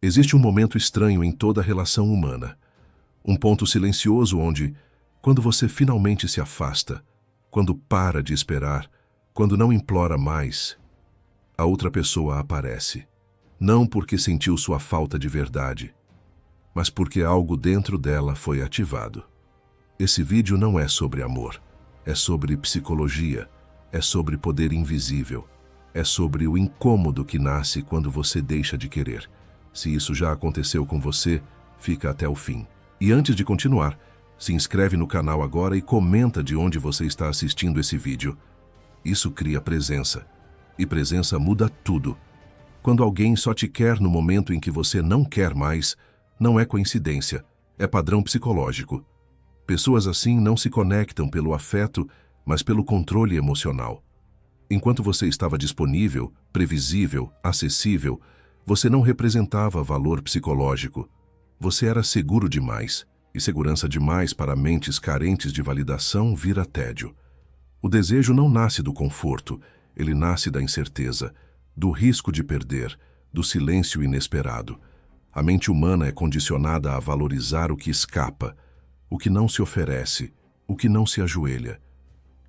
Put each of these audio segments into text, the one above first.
Existe um momento estranho em toda a relação humana. Um ponto silencioso onde, quando você finalmente se afasta, quando para de esperar, quando não implora mais, a outra pessoa aparece. Não porque sentiu sua falta de verdade, mas porque algo dentro dela foi ativado. Esse vídeo não é sobre amor, é sobre psicologia, é sobre poder invisível, é sobre o incômodo que nasce quando você deixa de querer. Se isso já aconteceu com você, fica até o fim. E antes de continuar, se inscreve no canal agora e comenta de onde você está assistindo esse vídeo. Isso cria presença, e presença muda tudo. Quando alguém só te quer no momento em que você não quer mais, não é coincidência, é padrão psicológico. Pessoas assim não se conectam pelo afeto, mas pelo controle emocional. Enquanto você estava disponível, previsível, acessível, você não representava valor psicológico. Você era seguro demais, e segurança demais para mentes carentes de validação vira tédio. O desejo não nasce do conforto, ele nasce da incerteza, do risco de perder, do silêncio inesperado. A mente humana é condicionada a valorizar o que escapa, o que não se oferece, o que não se ajoelha.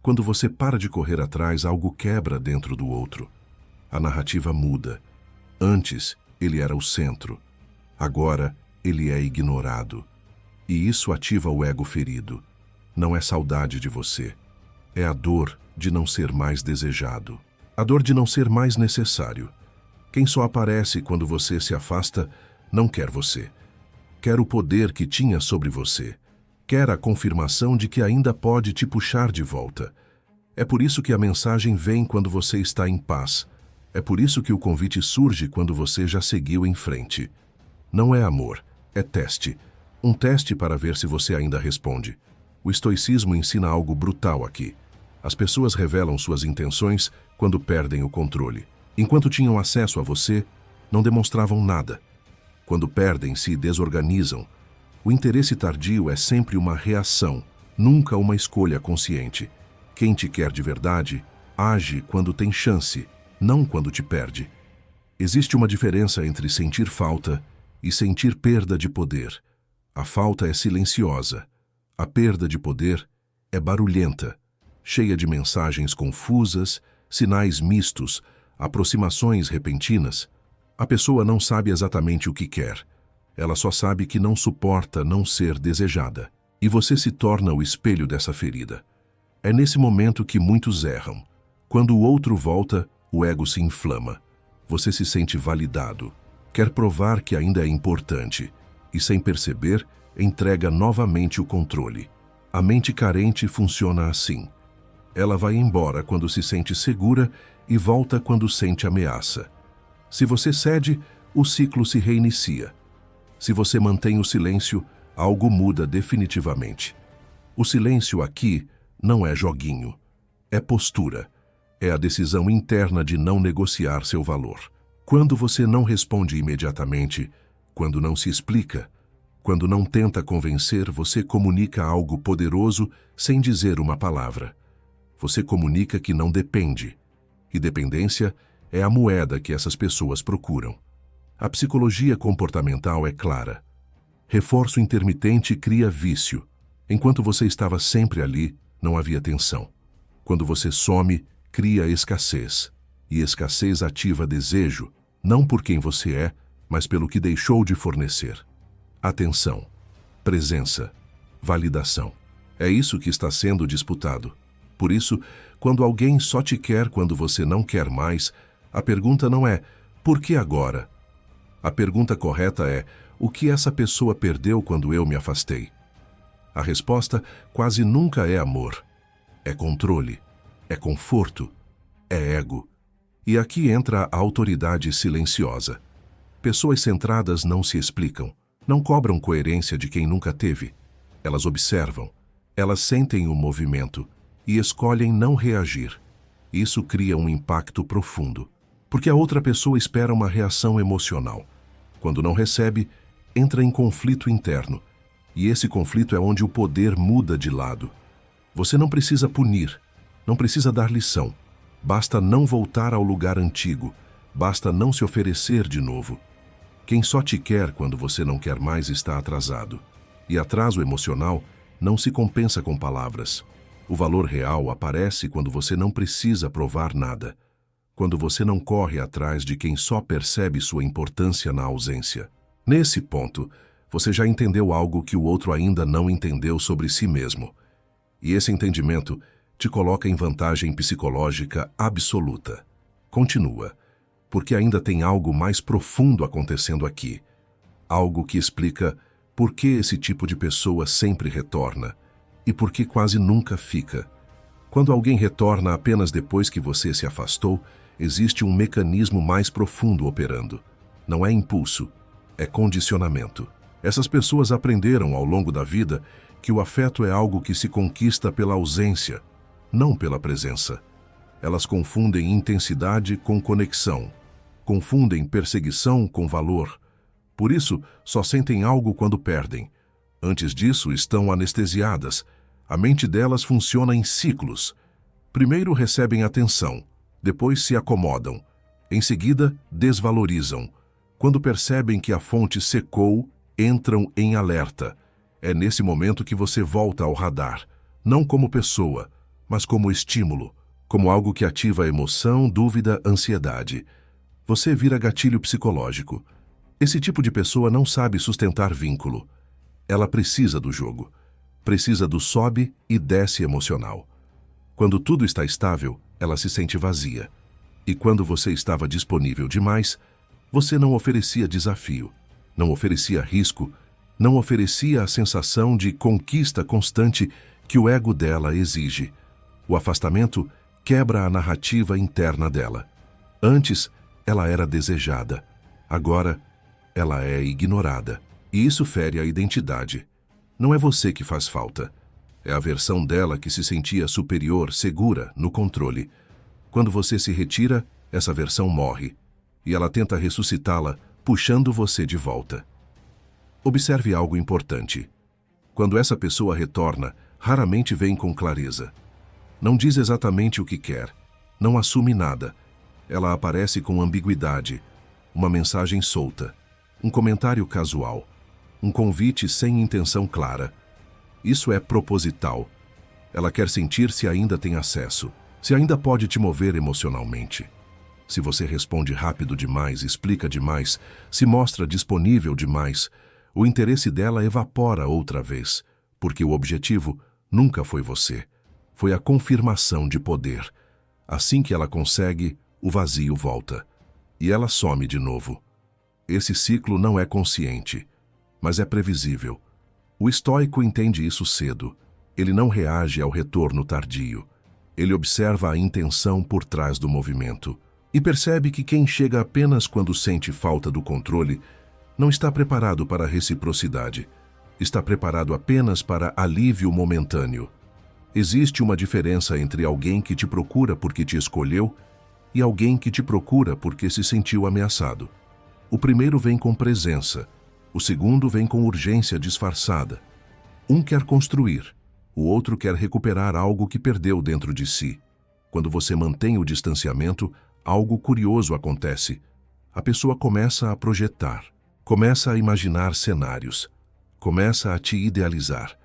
Quando você para de correr atrás, algo quebra dentro do outro. A narrativa muda. Antes, ele era o centro. Agora, ele é ignorado. E isso ativa o ego ferido. Não é saudade de você. É a dor de não ser mais desejado. A dor de não ser mais necessário. Quem só aparece quando você se afasta não quer você. Quer o poder que tinha sobre você. Quer a confirmação de que ainda pode te puxar de volta. É por isso que a mensagem vem quando você está em paz. É por isso que o convite surge quando você já seguiu em frente. Não é amor, é teste. Um teste para ver se você ainda responde. O estoicismo ensina algo brutal aqui. As pessoas revelam suas intenções quando perdem o controle. Enquanto tinham acesso a você, não demonstravam nada. Quando perdem, se desorganizam. O interesse tardio é sempre uma reação, nunca uma escolha consciente. Quem te quer de verdade, age quando tem chance, não quando te perde. Existe uma diferença entre sentir falta e sentir perda de poder. A falta é silenciosa. A perda de poder é barulhenta, cheia de mensagens confusas, sinais mistos, aproximações repentinas. A pessoa não sabe exatamente o que quer. Ela só sabe que não suporta não ser desejada. E você se torna o espelho dessa ferida. É nesse momento que muitos erram. Quando o outro volta, o ego se inflama. Você se sente validado. Quer provar que ainda é importante. E sem perceber, entrega novamente o controle. A mente carente funciona assim. Ela vai embora quando se sente segura e volta quando sente ameaça. Se você cede, o ciclo se reinicia. Se você mantém o silêncio, algo muda definitivamente. O silêncio aqui não é joguinho. É postura. É a decisão interna de não negociar seu valor. Quando você não responde imediatamente, quando não se explica, quando não tenta convencer, você comunica algo poderoso sem dizer uma palavra. Você comunica que não depende. E dependência é a moeda que essas pessoas procuram. A psicologia comportamental é clara. Reforço intermitente cria vício. Enquanto você estava sempre ali, não havia tensão. Quando você some, cria escassez. E escassez ativa desejo, não por quem você é, mas pelo que deixou de fornecer. Atenção, presença, validação. É isso que está sendo disputado. Por isso, quando alguém só te quer quando você não quer mais, a pergunta não é por que agora? A pergunta correta é o que essa pessoa perdeu quando eu me afastei? A resposta quase nunca é amor. É controle, é conforto, é ego. E aqui entra a autoridade silenciosa. Pessoas centradas não se explicam, não cobram coerência de quem nunca teve. Elas observam, elas sentem o movimento e escolhem não reagir. Isso cria um impacto profundo, porque a outra pessoa espera uma reação emocional. Quando não recebe, entra em conflito interno, e esse conflito é onde o poder muda de lado. Você não precisa punir, não precisa dar lição. Basta não voltar ao lugar antigo, basta não se oferecer de novo. Quem só te quer quando você não quer mais está atrasado. E atraso emocional não se compensa com palavras. O valor real aparece quando você não precisa provar nada. Quando você não corre atrás de quem só percebe sua importância na ausência. Nesse ponto, você já entendeu algo que o outro ainda não entendeu sobre si mesmo. E esse entendimento te coloca em vantagem psicológica absoluta. Continua, porque ainda tem algo mais profundo acontecendo aqui. Algo que explica por que esse tipo de pessoa sempre retorna e por que quase nunca fica. Quando alguém retorna apenas depois que você se afastou, existe um mecanismo mais profundo operando. Não é impulso, é condicionamento. Essas pessoas aprenderam ao longo da vida que o afeto é algo que se conquista pela ausência, não pela presença. Elas confundem intensidade com conexão, confundem perseguição com valor. Por isso, só sentem algo quando perdem. Antes disso, estão anestesiadas. A mente delas funciona em ciclos. Primeiro recebem atenção, depois se acomodam. Em seguida, desvalorizam. Quando percebem que a fonte secou, entram em alerta. É nesse momento que você volta ao radar, não como pessoa, mas como estímulo, como algo que ativa a emoção, dúvida, ansiedade. Você vira gatilho psicológico. Esse tipo de pessoa não sabe sustentar vínculo. Ela precisa do jogo. Precisa do sobe e desce emocional. Quando tudo está estável, ela se sente vazia. E quando você estava disponível demais, você não oferecia desafio, não oferecia risco, não oferecia a sensação de conquista constante que o ego dela exige. O afastamento quebra a narrativa interna dela. Antes, ela era desejada. Agora, ela é ignorada. E isso fere a identidade. Não é você que faz falta. É a versão dela que se sentia superior, segura, no controle. Quando você se retira, essa versão morre. E ela tenta ressuscitá-la, puxando você de volta. Observe algo importante. Quando essa pessoa retorna, raramente vem com clareza. Não diz exatamente o que quer. Não assume nada. Ela aparece com ambiguidade. Uma mensagem solta. Um comentário casual. Um convite sem intenção clara. Isso é proposital. Ela quer sentir se ainda tem acesso, se ainda pode te mover emocionalmente. Se você responde rápido demais, explica demais, se mostra disponível demais, o interesse dela evapora outra vez, porque o objetivo nunca foi você. Foi a confirmação de poder. Assim que ela consegue, o vazio volta. E ela some de novo. Esse ciclo não é consciente, mas é previsível. O estoico entende isso cedo. Ele não reage ao retorno tardio. Ele observa a intenção por trás do movimento. E percebe que quem chega apenas quando sente falta do controle não está preparado para a reciprocidade. Está preparado apenas para alívio momentâneo. Existe uma diferença entre alguém que te procura porque te escolheu e alguém que te procura porque se sentiu ameaçado. O primeiro vem com presença, o segundo vem com urgência disfarçada. Um quer construir, o outro quer recuperar algo que perdeu dentro de si. Quando você mantém o distanciamento, algo curioso acontece. A pessoa começa a projetar, começa a imaginar cenários, começa a te idealizar.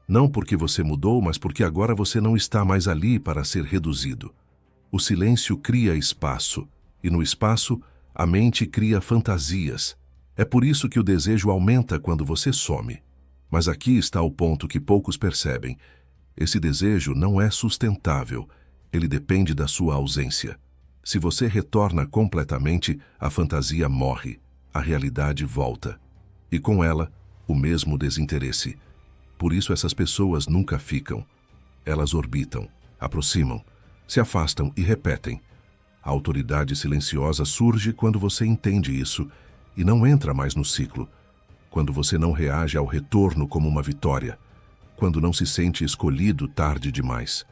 Não porque você mudou, mas porque agora você não está mais ali para ser reduzido. O silêncio cria espaço, e no espaço, a mente cria fantasias. É por isso que o desejo aumenta quando você some. Mas aqui está o ponto que poucos percebem. Esse desejo não é sustentável, ele depende da sua ausência. Se você retorna completamente, a fantasia morre, a realidade volta. E com ela, o mesmo desinteresse. Por isso essas pessoas nunca ficam. Elas orbitam, aproximam, se afastam e repetem. A autoridade silenciosa surge quando você entende isso e não entra mais no ciclo. Quando você não reage ao retorno como uma vitória. Quando não se sente escolhido tarde demais.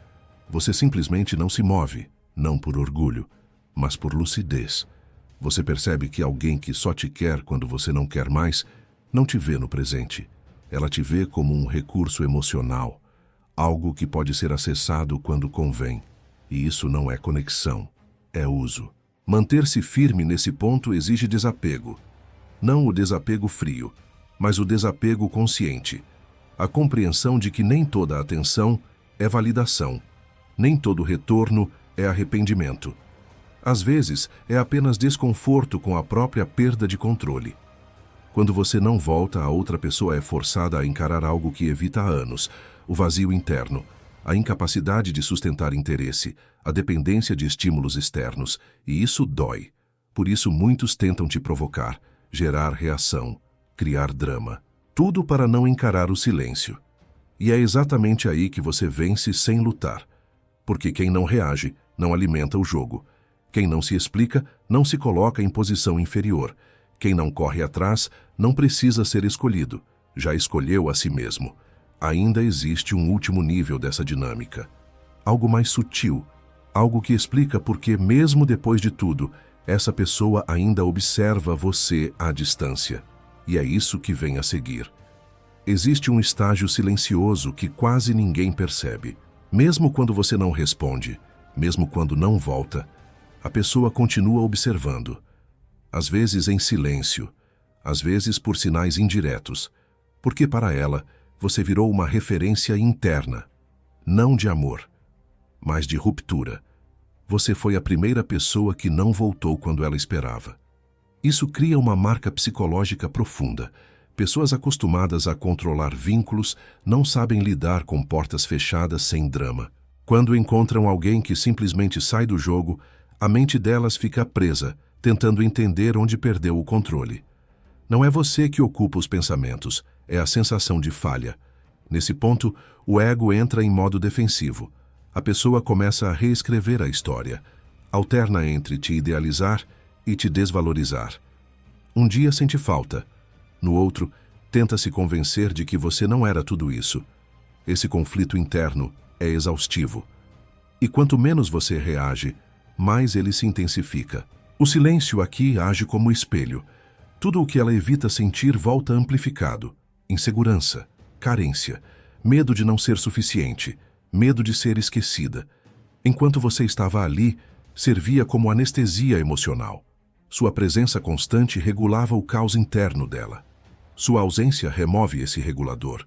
Você simplesmente não se move, não por orgulho, mas por lucidez. Você percebe que alguém que só te quer quando você não quer mais, não te vê no presente. Ela te vê como um recurso emocional, algo que pode ser acessado quando convém. E isso não é conexão, é uso. Manter-se firme nesse ponto exige desapego. Não o desapego frio, mas o desapego consciente. A compreensão de que nem toda atenção é validação, nem todo retorno é arrependimento. Às vezes, é apenas desconforto com a própria perda de controle. Quando você não volta, a outra pessoa é forçada a encarar algo que evita há anos, o vazio interno, a incapacidade de sustentar interesse, a dependência de estímulos externos, e isso dói. Por isso muitos tentam te provocar, gerar reação, criar drama. Tudo para não encarar o silêncio. E é exatamente aí que você vence sem lutar. Porque quem não reage, não alimenta o jogo. Quem não se explica, não se coloca em posição inferior. Quem não corre atrás, não precisa ser escolhido. Já escolheu a si mesmo. Ainda existe um último nível dessa dinâmica. Algo mais sutil. Algo que explica por que, mesmo depois de tudo, essa pessoa ainda observa você à distância. E é isso que vem a seguir. Existe um estágio silencioso que quase ninguém percebe. Mesmo quando você não responde, mesmo quando não volta, a pessoa continua observando. Às vezes em silêncio, às vezes por sinais indiretos, porque para ela você virou uma referência interna, não de amor, mas de ruptura. Você foi a primeira pessoa que não voltou quando ela esperava. Isso cria uma marca psicológica profunda. Pessoas acostumadas a controlar vínculos não sabem lidar com portas fechadas sem drama. Quando encontram alguém que simplesmente sai do jogo, a mente delas fica presa, tentando entender onde perdeu o controle. Não é você que ocupa os pensamentos, é a sensação de falha. Nesse ponto, o ego entra em modo defensivo. A pessoa começa a reescrever a história. Alterna entre te idealizar e te desvalorizar. Um dia sente falta. No outro, tenta se convencer de que você não era tudo isso. Esse conflito interno é exaustivo. E quanto menos você reage, mais ele se intensifica. O silêncio aqui age como espelho. Tudo o que ela evita sentir volta amplificado. Insegurança, carência, medo de não ser suficiente, medo de ser esquecida. Enquanto você estava ali, servia como anestesia emocional. Sua presença constante regulava o caos interno dela. Sua ausência remove esse regulador.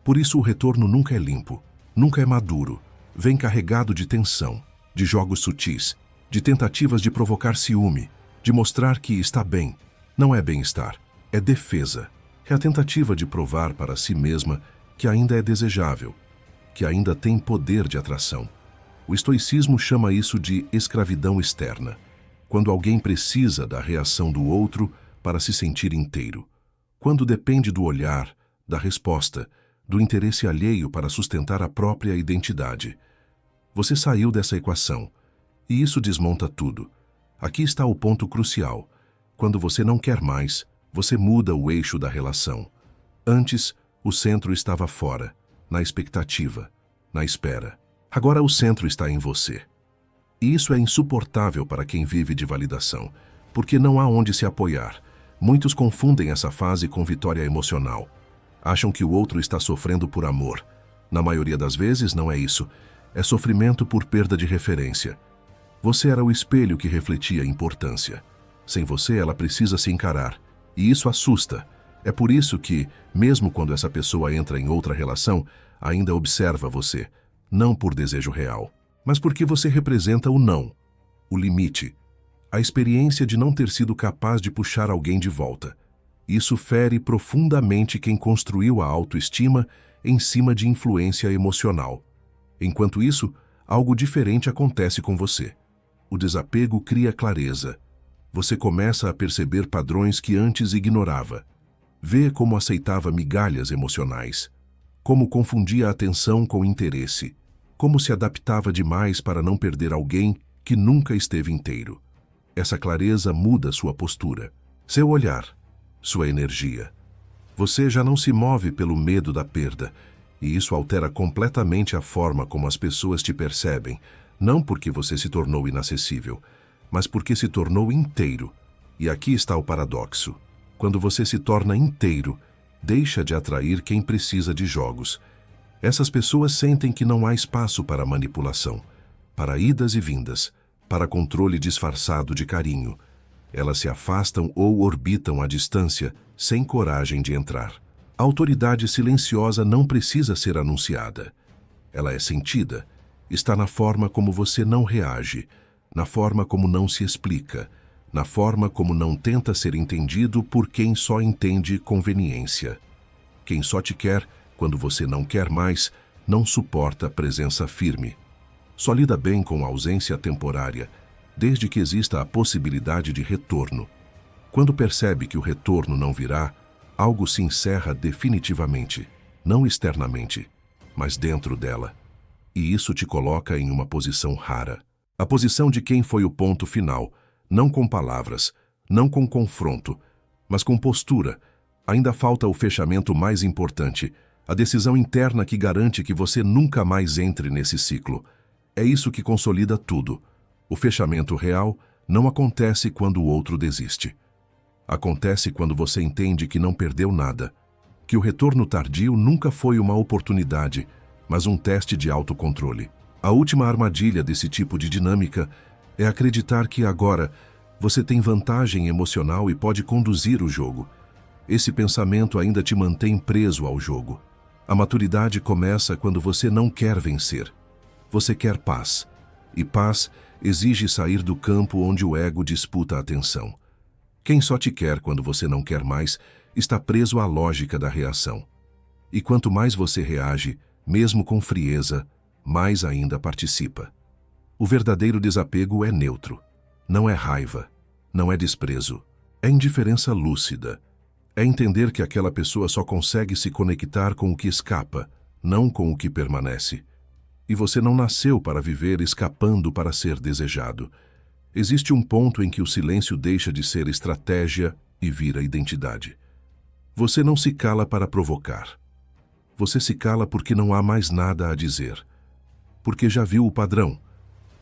Por isso o retorno nunca é limpo, nunca é maduro. Vem carregado de tensão, de jogos sutis, de tentativas de provocar ciúme, de mostrar que está bem. Não é bem-estar, é defesa. É a tentativa de provar para si mesma que ainda é desejável, que ainda tem poder de atração. O estoicismo chama isso de escravidão externa, quando alguém precisa da reação do outro para se sentir inteiro. Quando depende do olhar, da resposta, do interesse alheio para sustentar a própria identidade. Você saiu dessa equação, e isso desmonta tudo. Aqui está o ponto crucial. Quando você não quer mais, você muda o eixo da relação. Antes, o centro estava fora, na expectativa, na espera. Agora o centro está em você. E isso é insuportável para quem vive de validação, porque não há onde se apoiar. Muitos confundem essa fase com vitória emocional. Acham que o outro está sofrendo por amor. Na maioria das vezes não é isso. É sofrimento por perda de referência. Você era o espelho que refletia a importância. Sem você, ela precisa se encarar. E isso assusta. É por isso que, mesmo quando essa pessoa entra em outra relação, ainda observa você. Não por desejo real, mas porque você representa o não, o limite, a experiência de não ter sido capaz de puxar alguém de volta. Isso fere profundamente quem construiu a autoestima em cima de influência emocional. Enquanto isso, algo diferente acontece com você. O desapego cria clareza. Você começa a perceber padrões que antes ignorava. Vê como aceitava migalhas emocionais, como confundia a atenção com interesse, como se adaptava demais para não perder alguém que nunca esteve inteiro. Essa clareza muda sua postura, seu olhar, sua energia. Você já não se move pelo medo da perda, e isso altera completamente a forma como as pessoas te percebem, não porque você se tornou inacessível, mas porque se tornou inteiro. E aqui está o paradoxo. Quando você se torna inteiro, deixa de atrair quem precisa de jogos. Essas pessoas sentem que não há espaço para manipulação, para idas e vindas, para controle disfarçado de carinho. Elas se afastam ou orbitam à distância, sem coragem de entrar. A autoridade silenciosa não precisa ser anunciada. Ela é sentida. Está na forma como você não reage, na forma como não se explica, na forma como não tenta ser entendido por quem só entende conveniência. Quem só te quer quando você não quer mais, não suporta presença firme. Só lida bem com a ausência temporária, desde que exista a possibilidade de retorno. Quando percebe que o retorno não virá, algo se encerra definitivamente, não externamente, mas dentro dela. E isso te coloca em uma posição rara. A posição de quem foi o ponto final, não com palavras, não com confronto, mas com postura. Ainda falta o fechamento mais importante, a decisão interna que garante que você nunca mais entre nesse ciclo. É isso que consolida tudo. O fechamento real não acontece quando o outro desiste. Acontece quando você entende que não perdeu nada, que o retorno tardio nunca foi uma oportunidade, mas um teste de autocontrole. A última armadilha desse tipo de dinâmica é acreditar que agora você tem vantagem emocional e pode conduzir o jogo. Esse pensamento ainda te mantém preso ao jogo. A maturidade começa quando você não quer vencer. Você quer paz. E paz exige sair do campo onde o ego disputa a atenção. Quem só te quer quando você não quer mais está preso à lógica da reação. E quanto mais você reage, mesmo com frieza, mais ainda participa. O verdadeiro desapego é neutro. Não é raiva, não é desprezo. É indiferença lúcida. É entender que aquela pessoa só consegue se conectar com o que escapa, não com o que permanece. E você não nasceu para viver escapando para ser desejado. Existe um ponto em que o silêncio deixa de ser estratégia e vira identidade. Você não se cala para provocar. Você se cala porque não há mais nada a dizer. Porque já viu o padrão.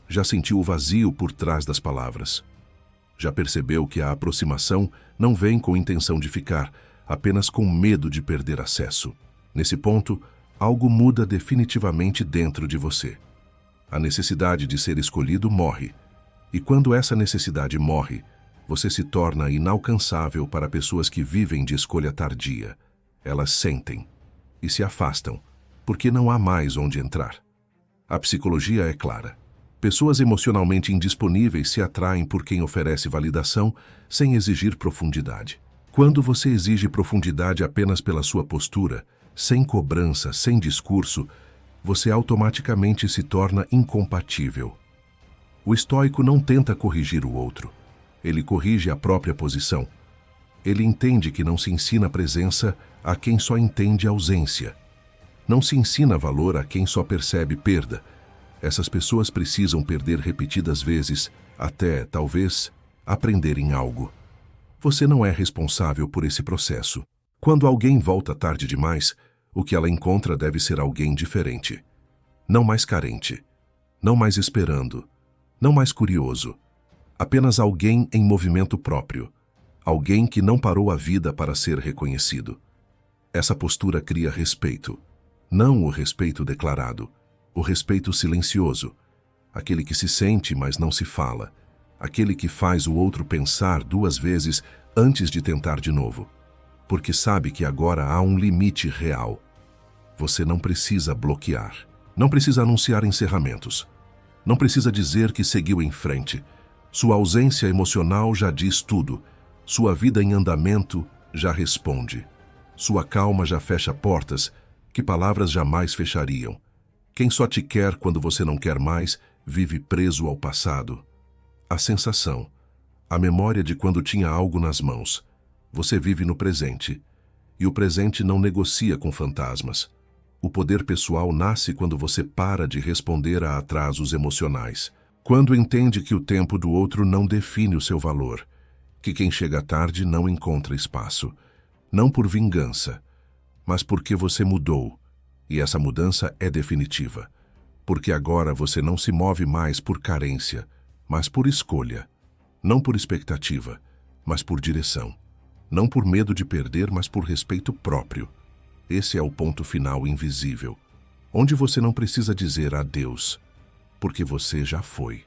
Já sentiu o vazio por trás das palavras. Já percebeu que a aproximação não vem com intenção de ficar, apenas com medo de perder acesso. Nesse ponto, algo muda definitivamente dentro de você. A necessidade de ser escolhido morre. E quando essa necessidade morre, você se torna inalcançável para pessoas que vivem de escolha tardia. Elas sentem e se afastam, porque não há mais onde entrar. A psicologia é clara. Pessoas emocionalmente indisponíveis se atraem por quem oferece validação sem exigir profundidade. Quando você exige profundidade apenas pela sua postura, sem cobrança, sem discurso, você automaticamente se torna incompatível. O estoico não tenta corrigir o outro. Ele corrige a própria posição. Ele entende que não se ensina presença a quem só entende ausência. Não se ensina valor a quem só percebe perda. Essas pessoas precisam perder repetidas vezes, até, talvez, aprenderem algo. Você não é responsável por esse processo. Quando alguém volta tarde demais, o que ela encontra deve ser alguém diferente. Não mais carente. Não mais esperando. Não mais curioso. Apenas alguém em movimento próprio. Alguém que não parou a vida para ser reconhecido. Essa postura cria respeito. Não o respeito declarado. O respeito silencioso, aquele que se sente, mas não se fala, aquele que faz o outro pensar duas vezes antes de tentar de novo, porque sabe que agora há um limite real. Você não precisa bloquear, não precisa anunciar encerramentos, não precisa dizer que seguiu em frente. Sua ausência emocional já diz tudo, sua vida em andamento já responde, sua calma já fecha portas que palavras jamais fechariam. Quem só te quer quando você não quer mais, vive preso ao passado. A sensação, a memória de quando tinha algo nas mãos. Você vive no presente. E o presente não negocia com fantasmas. O poder pessoal nasce quando você para de responder a atrasos emocionais. Quando entende que o tempo do outro não define o seu valor. Que quem chega tarde não encontra espaço. Não por vingança, mas porque você mudou. E essa mudança é definitiva, porque agora você não se move mais por carência, mas por escolha. Não por expectativa, mas por direção. Não por medo de perder, mas por respeito próprio. Esse é o ponto final invisível, onde você não precisa dizer adeus, porque você já foi.